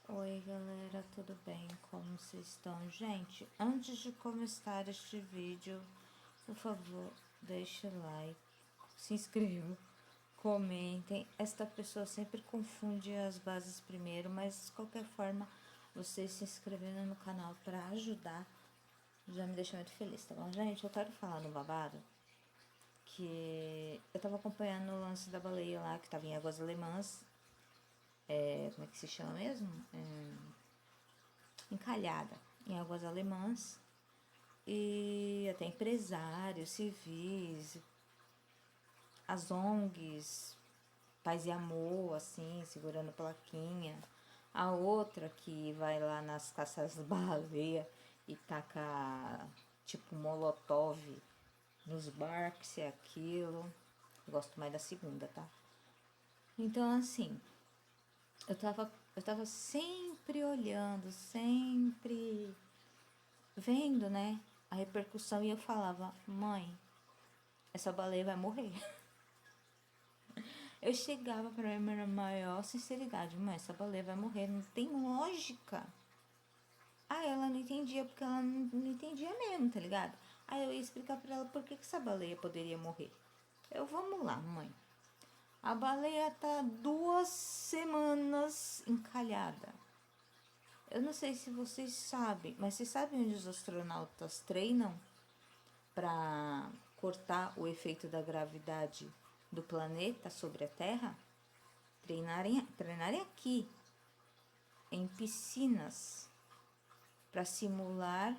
Oi galera, tudo bem? Como vocês estão? Gente, antes de começar este vídeo, por favor, deixe o like, se inscrevam, comentem. Esta pessoa sempre confunde as bases primeiro, mas de qualquer forma, vocês se inscrevendo no canal para ajudar já me deixa muito feliz, tá bom? Gente, eu quero falar no babado que eu tava acompanhando o lance da baleia lá, que tava em Águas Alemãs. Como é que se chama mesmo? Encalhada em Águas Alemãs, e até empresários, civis, as ONGs, Paz e Amor, assim, segurando plaquinha. A outra que vai lá nas caças da baleia e taca tipo molotov nos barcos, é aquilo. Eu gosto mais da segunda, tá? Então, assim, eu tava sempre olhando, sempre vendo, né, a repercussão, e eu falava, mãe, essa baleia vai morrer. Eu chegava pra mim na maior sinceridade, mãe, essa baleia vai morrer, não tem lógica. Aí ela não entendia, porque ela não entendia mesmo, tá ligado? Aí eu ia explicar pra ela por que essa baleia poderia morrer. Vamos lá, mãe. A baleia tá 2 semanas encalhada. Eu não sei se vocês sabem, mas vocês sabem onde os astronautas treinam para cortar o efeito da gravidade do planeta sobre a Terra? Treinarem aqui, em piscinas, para simular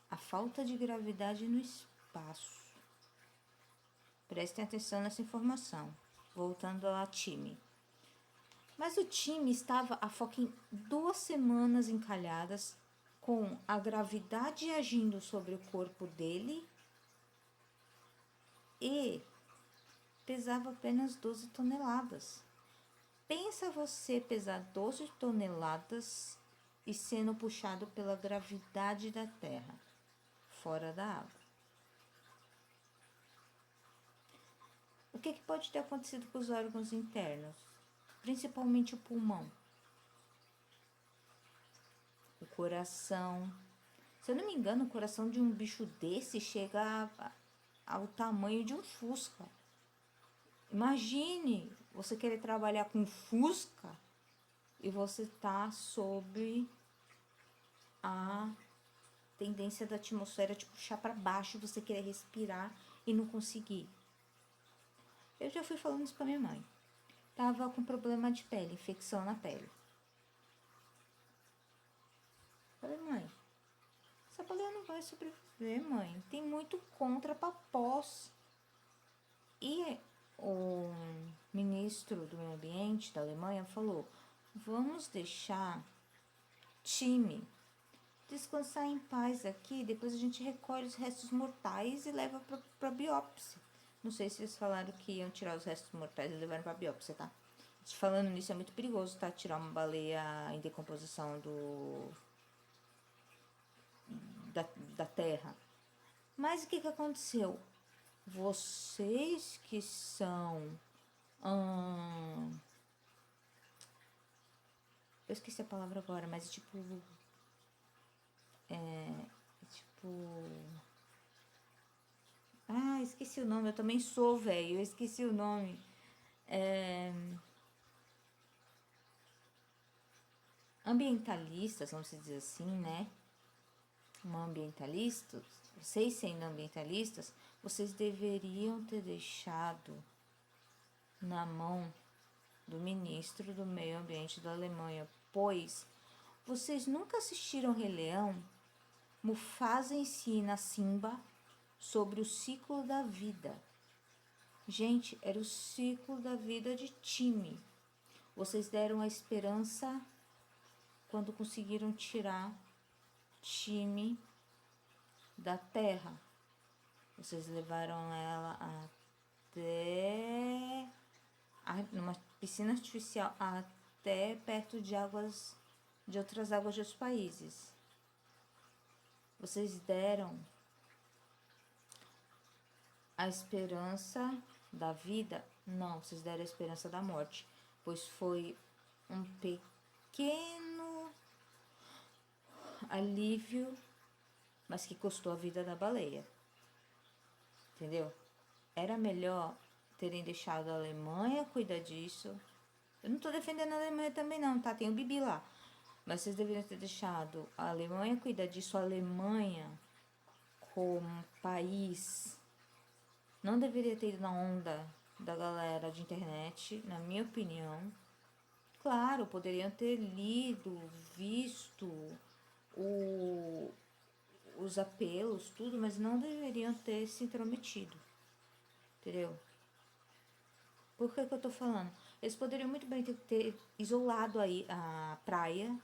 a falta de gravidade no espaço. Prestem atenção nessa informação. Voltando ao time. Mas o time estava a foca em 2 semanas encalhadas, com a gravidade agindo sobre o corpo dele, e pesava apenas 12 toneladas. Pensa você pesar 12 toneladas e sendo puxado pela gravidade da Terra, fora da água. O que pode ter acontecido com os órgãos internos? Principalmente o pulmão, o coração. Se eu não me engano, o coração de um bicho desse chega ao tamanho de um Fusca. Imagine você querer trabalhar com Fusca e você tá sob a tendência da atmosfera te puxar para baixo, você querer respirar e não conseguir. Eu já fui falando isso pra minha mãe. Tava com problema de pele, infecção na pele. Falei, mãe, essa baleia não vai sobreviver, mãe. Tem muito contra pra pós. E o ministro do meio ambiente da Alemanha falou, vamos deixar time descansar em paz aqui, depois a gente recolhe os restos mortais e leva pra biópsia. Não sei se eles falaram que iam tirar os restos mortais e levar pra biópsia, tá? Falando nisso, é muito perigoso, tá? Tirar uma baleia em decomposição da terra. Mas o que aconteceu? Vocês que são... eu esqueci a palavra agora, mas tipo... Ah, esqueci o nome, eu também sou, velho. Eu esqueci o nome. Ambientalistas, vamos dizer assim, né? Ambientalistas, vocês sendo ambientalistas, vocês deveriam ter deixado na mão do ministro do meio ambiente da Alemanha, pois vocês nunca assistiram Rei Leão? Mufasa ensina Simba sobre o ciclo da vida. Gente, era o ciclo da vida de time. Vocês deram a esperança quando conseguiram tirar time da terra. Vocês levaram ela até numa piscina artificial, até perto de águas, de outras águas de outros países. Vocês deram a esperança da vida? Não, vocês deram a esperança da morte, pois foi um pequeno alívio, mas que custou a vida da baleia. Entendeu? Era melhor terem deixado a Alemanha cuidar disso. Eu não tô defendendo a Alemanha também não, tá? Tem o Bibi lá. Mas vocês deveriam ter deixado a Alemanha cuidar disso. A Alemanha, como país, não deveria ter ido na onda da galera de internet, na minha opinião. Claro, poderiam ter lido, visto os apelos, tudo, mas não deveriam ter se intrometido. Entendeu? Por que eu tô falando? Eles poderiam muito bem ter isolado aí a praia,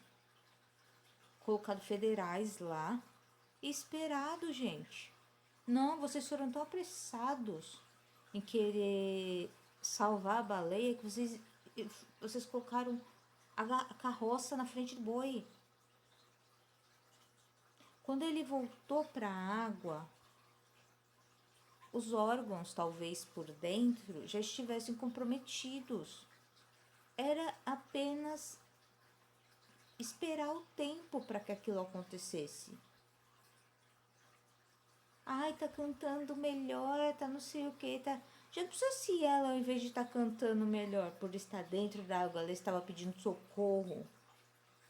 colocado federais lá e esperado, gente. Não, vocês foram tão apressados em querer salvar a baleia que vocês colocaram a carroça na frente do boi. Quando ele voltou para a água, os órgãos, talvez por dentro, já estivessem comprometidos. Era apenas esperar o tempo para que aquilo acontecesse. Ai, tá cantando melhor, tá não sei o que, tá... Já não precisa se ela, ao invés de estar cantando melhor por estar dentro da água, ela estava pedindo socorro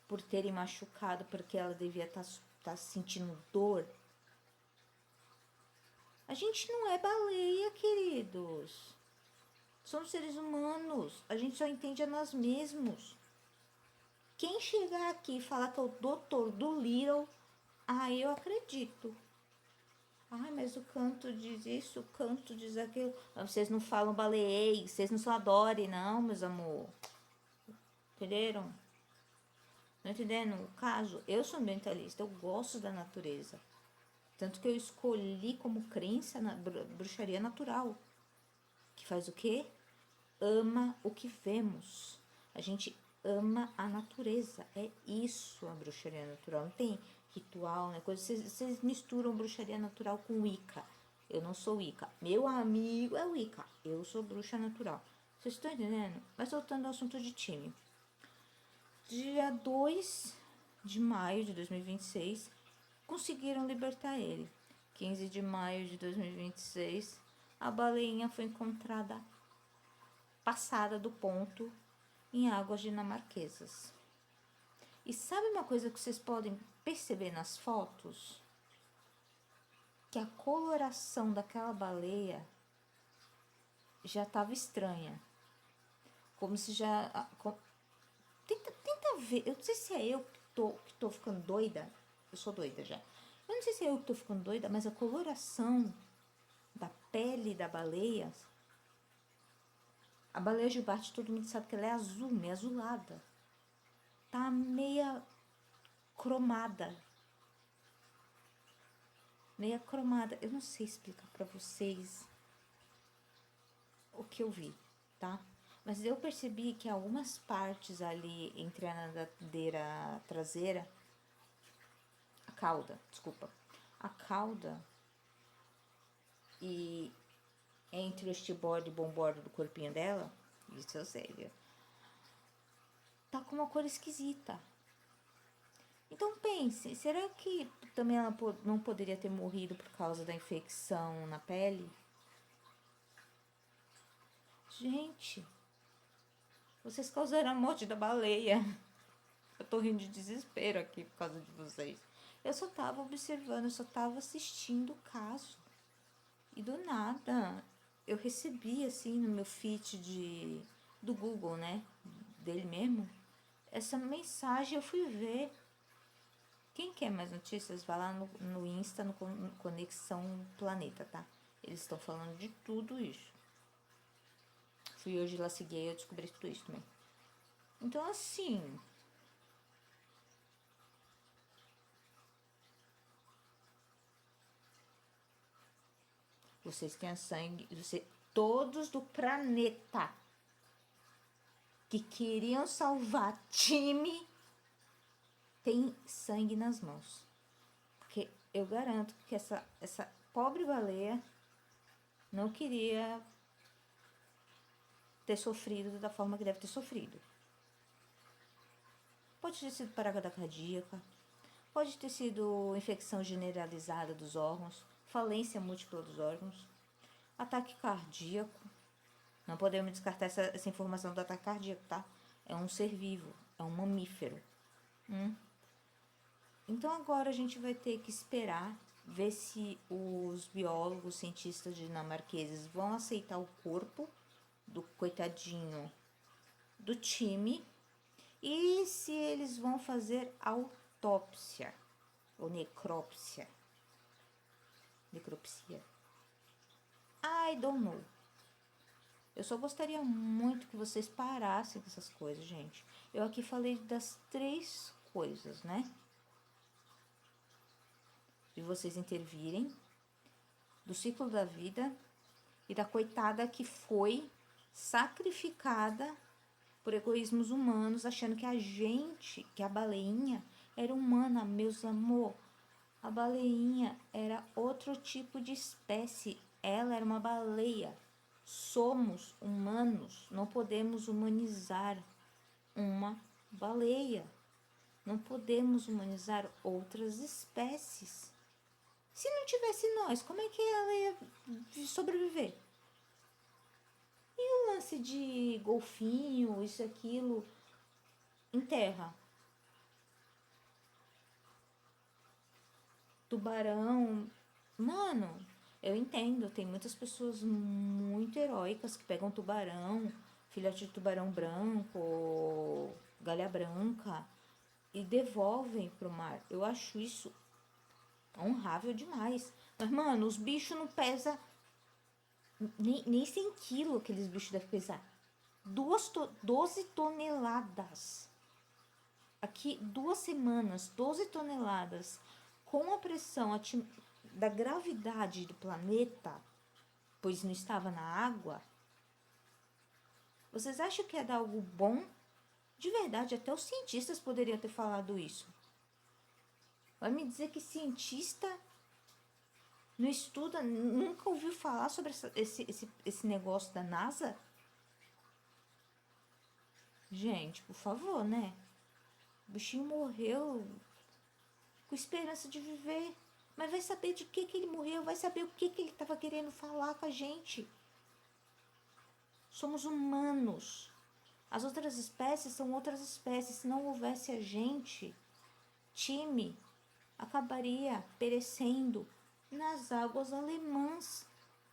por terem machucado, porque ela devia estar sentindo dor. A gente não é baleia, queridos. Somos seres humanos. A gente só entende a nós mesmos. Quem chegar aqui e falar que é o doutor do Little, eu acredito. Ai, mas o canto diz isso, o canto diz aquilo. Mas vocês não falam baleei, vocês não são adore, não, meus amor. Entenderam? Não entendendo o caso? Eu sou ambientalista, eu gosto da natureza. Tanto que eu escolhi como crença na bruxaria natural. Que faz o quê? Ama o que vemos. A gente ama a natureza. É isso a bruxaria natural. Não tem ritual, né? Vocês misturam bruxaria natural com Wicca. Eu não sou Wicca. Meu amigo é Wicca. Eu sou bruxa natural. Vocês estão entendendo? Mas voltando ao assunto de time. Dia 2 de maio de 2026, conseguiram libertar ele. 15 de maio de 2026, a baleinha foi encontrada passada do ponto em águas dinamarquesas. E sabe uma coisa que vocês podem perceber nas fotos? Que a coloração daquela baleia já estava estranha. Como se já... Tenta ver. Eu não sei se é eu que tô ficando doida. Eu sou doida já. Eu não sei se é eu que tô ficando doida, mas a coloração da pele da baleia... A baleia jubarte, todo mundo sabe que ela é azul, meio azulada. Tá meia cromada. Meia cromada. Eu não sei explicar pra vocês o que eu vi, tá? Mas eu percebi que algumas partes ali entre a nadadeira traseira... A cauda e entre o estibordo e o bombordo do corpinho dela, isso eu sei, viu? Tá com uma cor esquisita. Então pense, será que também ela não poderia ter morrido por causa da infecção na pele? Gente, vocês causaram a morte da baleia. Eu tô rindo de desespero aqui por causa de vocês. Eu só tava observando, eu só tava assistindo o caso. E do nada, eu recebi assim no meu feed do Google, né? Dele mesmo. Essa mensagem eu fui ver. Quem quer mais notícias, vai lá no Insta, no Conexão Planeta, tá? Eles estão falando de tudo isso. Fui hoje lá seguir e eu descobri tudo isso também. Então, assim... Vocês têm sangue... todos do planeta que queriam salvar time tem sangue nas mãos. Porque eu garanto que essa pobre baleia não queria ter sofrido da forma que deve ter sofrido. Pode ter sido parada cardíaca, pode ter sido infecção generalizada dos órgãos, falência múltipla dos órgãos, ataque cardíaco. Não podemos descartar essa informação do ataque cardíaco, tá? É um ser vivo, é um mamífero. Então agora a gente vai ter que esperar ver se os biólogos, cientistas dinamarqueses vão aceitar o corpo do coitadinho do time e se eles vão fazer autópsia ou necrópsia. Necropsia. I don't know. Eu só gostaria muito que vocês parassem com essas coisas, gente. Eu aqui falei das 3 coisas, né? De vocês intervirem, do ciclo da vida e da coitada que foi sacrificada por egoísmos humanos, achando que a gente, que a baleinha era humana, meus amor. A baleinha era outro tipo de espécie, ela era uma baleia. Somos humanos, não podemos humanizar uma baleia. Não podemos humanizar outras espécies. Se não tivesse nós, como é que ela ia sobreviver? E o lance de golfinho, isso e aquilo, em terra? Tubarão. Mano, eu entendo, tem muitas pessoas muito heróicas que pegam tubarão, filhote de tubarão branco, galha branca, e devolvem pro mar. Eu acho isso honrável demais. Mas, mano, os bichos não pesam nem 100 quilos, aqueles bichos devem pesar. 12 toneladas. Aqui, 2 semanas, 12 toneladas. Com a pressão da gravidade do planeta, pois não estava na água. Vocês acham que é dar algo bom? De verdade, até os cientistas poderiam ter falado isso. Vai me dizer que cientista não estuda, nunca ouviu falar sobre esse negócio da NASA? Gente, por favor, né? O bichinho morreu com esperança de viver. Mas vai saber de que ele morreu, vai saber o que ele estava querendo falar com a gente. Somos humanos. As outras espécies são outras espécies. Se não houvesse a gente, time acabaria perecendo nas águas alemãs.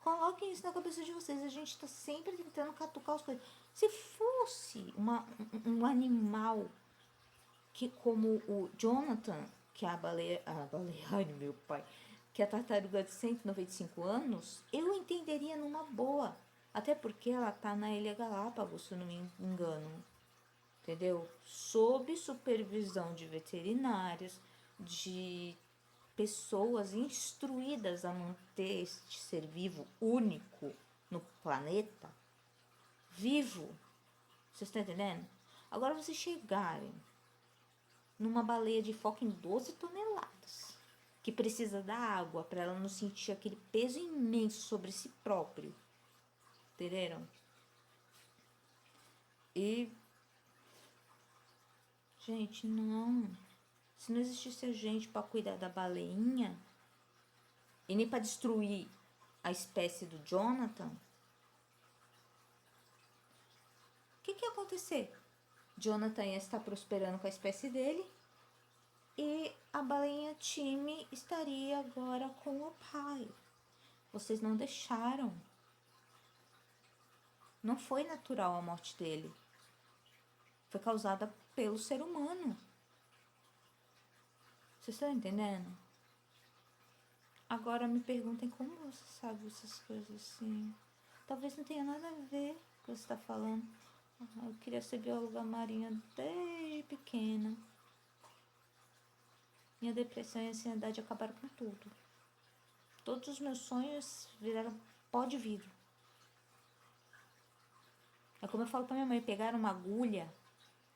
Coloquem isso na cabeça de vocês. A gente está sempre tentando catucar as coisas. Se fosse um animal que, como o Jonathan, que é a baleia, ai meu pai, que é a tartaruga de 195 anos, eu entenderia numa boa. Até porque ela tá na Ilha Galápagos, se eu não me engano. Entendeu? Sob supervisão de veterinários, de pessoas instruídas a manter este ser vivo único no planeta vivo. Vocês estão entendendo? Agora vocês chegarem numa baleia de foca em 12 toneladas, que precisa da água para ela não sentir aquele peso imenso sobre si próprio. Entenderam? E gente, não. Se não existisse a gente para cuidar da baleinha e nem para destruir a espécie do Jonathan, o que ia acontecer? Jonathan ia estar prosperando com a espécie dele e a baleinha time estaria agora com o pai. Vocês não deixaram. Não foi natural a morte dele. Foi causada pelo ser humano. Vocês estão entendendo? Agora me perguntem como você sabe essas coisas assim. Talvez não tenha nada a ver com o que você está falando. Eu queria ser bióloga marinha desde pequena. Minha depressão e ansiedade acabaram com tudo. Todos os meus sonhos viraram pó de vidro. É como eu falo pra minha mãe, pegaram uma agulha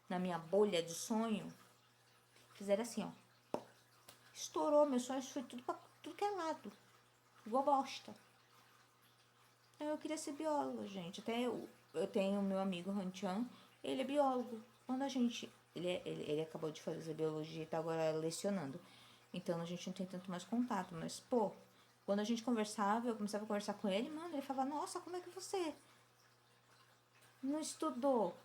na minha bolha de sonho, fizeram assim, ó. Estourou, meus sonhos foi tudo pra tudo que é lado. Igual bosta. Eu queria ser bióloga, gente. Até eu tenho o meu amigo Han Chan, ele é biólogo. Quando a gente ele acabou de fazer biologia e tá agora lecionando. Então a gente não tem tanto mais contato. Mas, pô, quando a gente conversava, eu começava a conversar com ele, mano, ele falava, nossa, como é que você não estudou?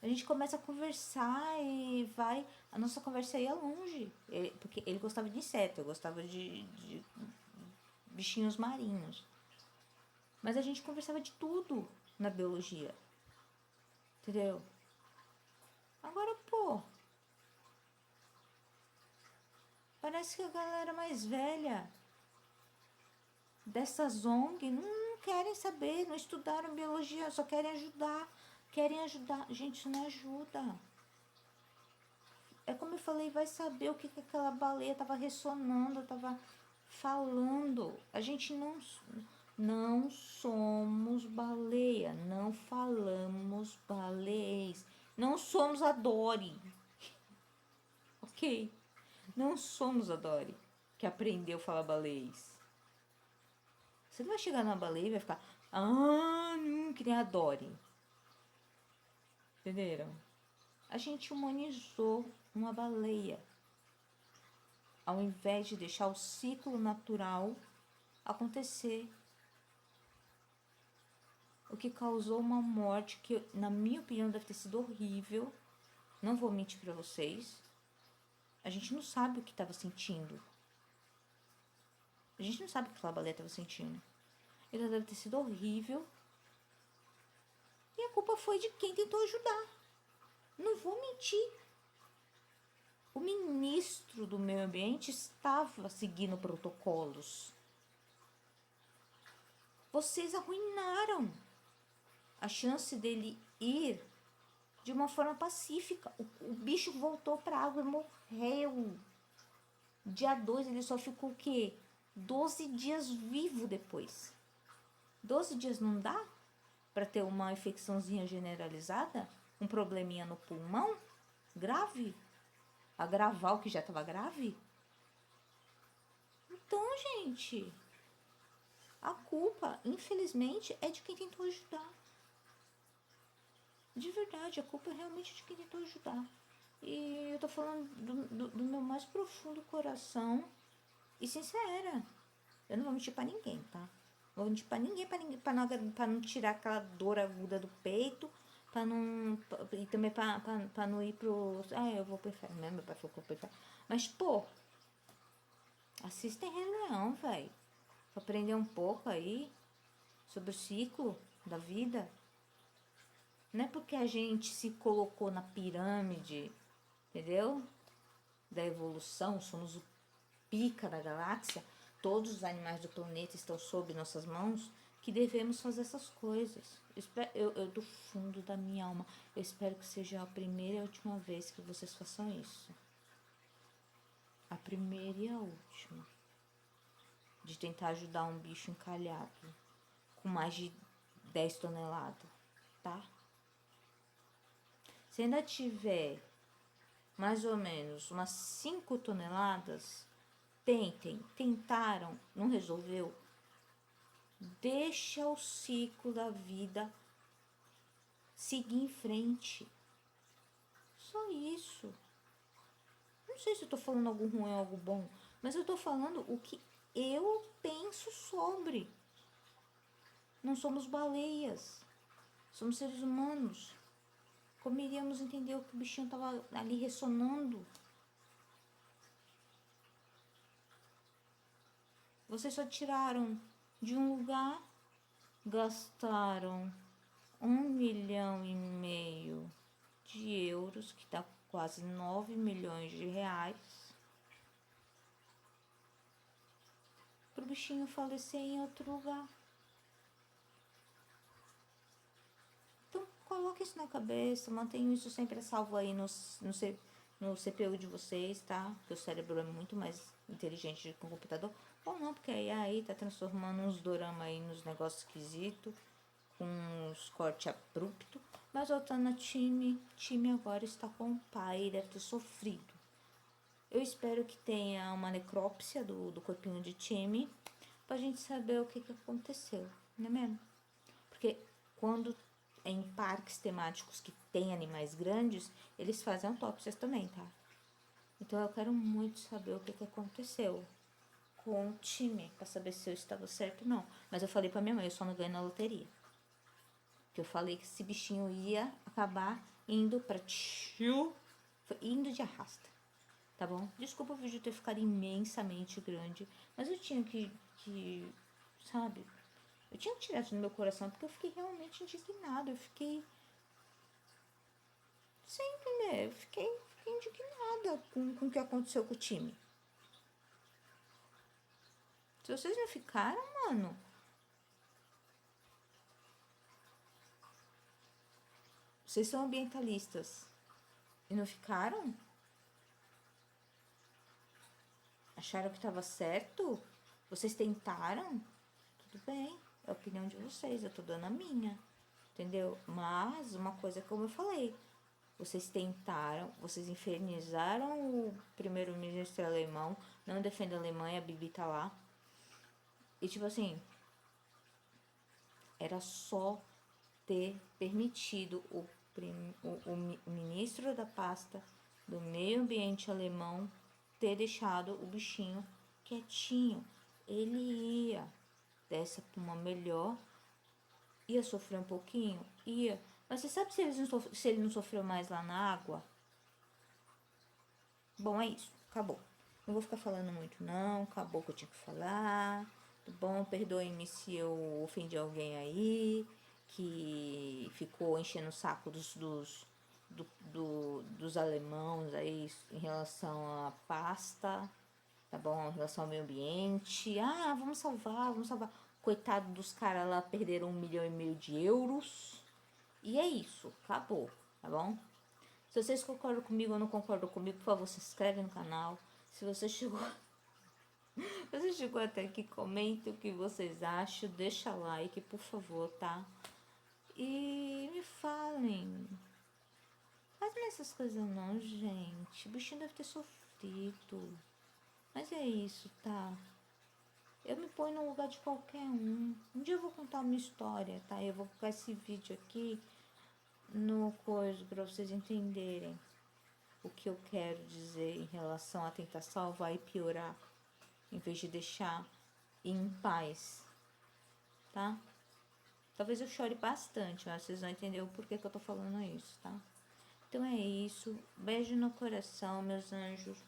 A gente começa a conversar e vai. A nossa conversa ia longe. Porque ele gostava de inseto, eu gostava de bichinhos marinhos. Mas a gente conversava de tudo na biologia. Entendeu? Agora, pô. Parece que a galera mais velha dessas ONG não querem saber, não estudaram biologia, só querem ajudar. Querem ajudar. Gente, isso não ajuda. É como eu falei, vai saber o que aquela baleia tava ressonando, tava falando. A gente não somos baleia, não falamos baleias, não somos a Dory, ok? Não somos a Dory que aprendeu a falar baleias. Você não vai chegar na baleia e vai ficar, que nem a Dory. Entenderam? A gente humanizou uma baleia, ao invés de deixar o ciclo natural acontecer. O que causou uma morte que, na minha opinião, deve ter sido horrível. Não vou mentir pra vocês. A gente não sabe o que estava sentindo. A gente não sabe o que aquela baleia estava sentindo. Ela deve ter sido horrível. E a culpa foi de quem tentou ajudar. Não vou mentir. O ministro do meio ambiente estava seguindo protocolos. Vocês arruinaram a chance dele ir de uma forma pacífica. O bicho voltou para a água e morreu. Dia 2 ele só ficou o quê? 12 dias vivo depois. 12 dias não dá para ter uma infecçãozinha generalizada? Um probleminha no pulmão? Grave? Agravar o que já estava grave? Então, gente, a culpa, infelizmente, é de quem tentou ajudar. De verdade, a culpa é realmente de quem tentou ajudar. E eu tô falando do meu mais profundo coração e sincera. Eu não vou mentir pra ninguém, tá? Não vou mentir pra ninguém, pra não tirar aquela dor aguda do peito, pra não. E também pra não ir pro. Eu vou pro inferno, né? Meu pai falou que eu vou pro inferno. Mas, pô, assistem Rei Leão, velho. Pra aprender um pouco aí sobre o ciclo da vida. Não é porque a gente se colocou na pirâmide, entendeu? Da evolução, somos o pica da galáxia, todos os animais do planeta estão sob nossas mãos, que devemos fazer essas coisas. Eu do fundo da minha alma, eu espero que seja a primeira e a última vez que vocês façam isso. A primeira e a última. De tentar ajudar um bicho encalhado com mais de 10 toneladas, tá? Se ainda tiver mais ou menos umas 5 toneladas, tentaram, não resolveu, deixa o ciclo da vida seguir em frente. Só isso. Não sei se eu tô falando algo ruim ou algo bom, mas eu tô falando o que eu penso sobre. Não somos baleias, somos seres humanos. Como iríamos entender o que o bichinho tava ali ressonando? Vocês só tiraram de um lugar, gastaram 1,5 milhão de euros, que dá quase 9 milhões de reais, para o bichinho falecer em outro lugar. Então, coloque isso na cabeça, mantenha isso sempre salvo aí no CPU de vocês, tá? Porque o cérebro é muito mais inteligente que o computador. Ou não, porque aí tá transformando uns dorama aí nos negócios esquisitos, com uns cortes abruptos. Mas voltando a time agora está com o pai, deve ter sofrido. Eu espero que tenha uma necrópsia do corpinho de time, pra gente saber o que aconteceu, não é mesmo? Porque quando em parques temáticos que tem animais grandes, eles fazem autópsias também, tá? Então eu quero muito saber o que aconteceu com o time, pra saber se eu estava certo ou não. Mas eu falei pra minha mãe, eu só não ganhei na loteria. Que eu falei que esse bichinho ia acabar indo pra tio, indo de arrasta, tá bom? Desculpa o vídeo ter ficado imensamente grande, mas eu tinha que sabe, eu tinha que tirar isso do meu coração, porque eu fiquei realmente indignada, eu fiquei, sem entender, eu fiquei indignada com o que aconteceu com o time. Se vocês não ficaram, mano, vocês são ambientalistas e não ficaram? Acharam que estava certo? Vocês tentaram? Tudo bem, é a opinião de vocês, eu tô dando a minha, entendeu? Mas uma coisa como eu falei, vocês tentaram, vocês infernizaram o primeiro-ministro alemão, não defende a Alemanha, a Bibi tá lá. E tipo assim, era só ter permitido o ministro da pasta do meio ambiente alemão ter deixado o bichinho quietinho. Ele ia dessa pra uma melhor, ia sofrer um pouquinho, ia. Mas você sabe se ele não sofreu mais lá na água? Bom, é isso, acabou. Não vou ficar falando muito não, acabou o que eu tinha que falar. Tá bom, perdoe-me se eu ofendi alguém aí, que ficou enchendo o saco dos alemãos aí em relação à pasta, tá bom? Em relação ao meio ambiente. Ah, vamos salvar, vamos salvar. Coitado dos caras lá, perderam 1,5 milhão de euros. E é isso, acabou, tá bom? Se vocês concordam comigo ou não concordam comigo, por favor, se inscreve no canal. Se você chegou, você chegou até aqui, comenta o que vocês acham, deixa like, por favor, tá? E me falem. Fazem essas coisas não, gente. O bichinho deve ter sofrido. Mas é isso, tá? Eu me ponho no lugar de qualquer um. Um dia eu vou contar uma história, tá? Eu vou colocar esse vídeo aqui no coisa pra vocês entenderem o que eu quero dizer em relação a tentar salvar e piorar, em vez de deixar em paz, tá? Talvez eu chore bastante, mas vocês vão entender o porquê que eu tô falando isso, tá? Então é isso. Beijo no coração, meus anjos.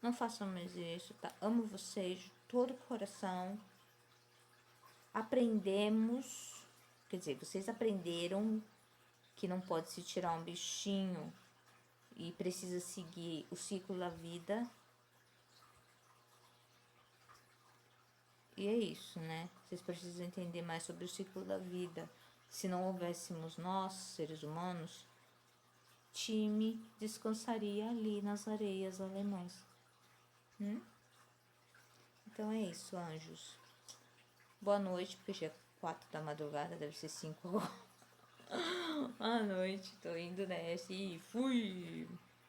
Não façam mais isso, tá? Amo vocês de todo o coração. Aprendemos, quer dizer, vocês aprenderam que não pode se tirar um bichinho e precisa seguir o ciclo da vida. E é isso, né? Vocês precisam entender mais sobre o ciclo da vida. Se não houvéssemos nós, seres humanos, time descansaria ali nas areias alemãs. Então é isso, anjos. Boa noite, porque já é 4 da madrugada, deve ser 5 agora. Boa noite, tô indo nessa e fui!